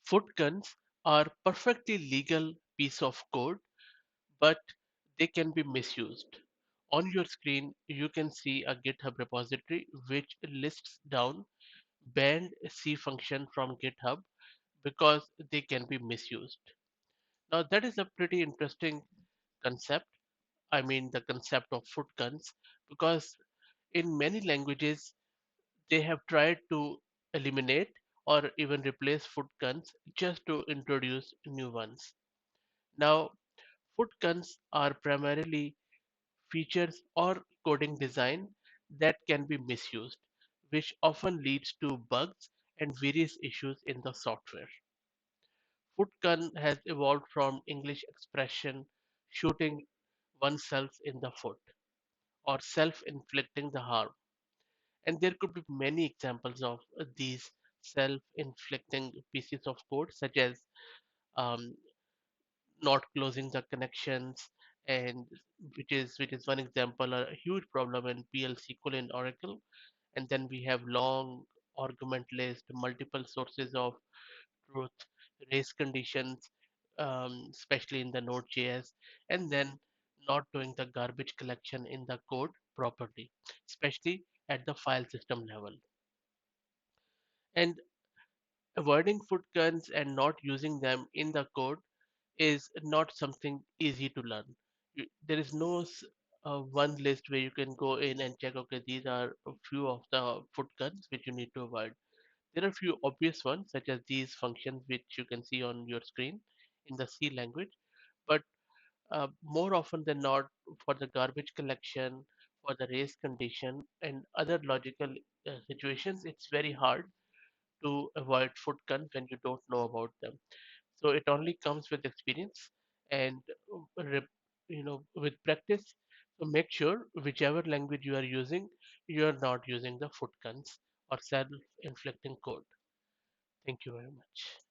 FootGuns are perfectly legal piece of code, but they can be misused. On your screen, you can see a GitHub repository which lists down banned C function from GitHub because they can be misused. Now that is a pretty interesting concept. I mean the concept of FootGuns, because in many languages they have tried to eliminate or even replace FootGuns just to introduce new ones. Now FootGuns are primarily features or coding design that can be misused, which often leads to bugs and various issues in the software. Footgun has evolved from English expression shooting oneself in the foot or self-inflicting the harm. And there could be many examples of these self-inflicting pieces of code, such as um, not closing the connections, and which is one example, a huge problem in PL SQL in Oracle. And then we have long argument list, multiple sources of truth, race conditions, especially in the Node.js, and then not doing the garbage collection in the code properly, especially at the file system level. And avoiding footguns and not using them in the code is not something easy to learn. There is no one list where you can go in and check, okay, these are a few of the footguns which you need to avoid. There are a few obvious ones, such as these functions which you can see on your screen in the C language, but more often than not, for the garbage collection, for the race condition, and other logical situations, it's very hard to avoid footguns when you don't know about them. So it only comes with experience and with practice. So make sure whichever language you are using, you are not using the footguns or self-inflicting code. Thank you very much.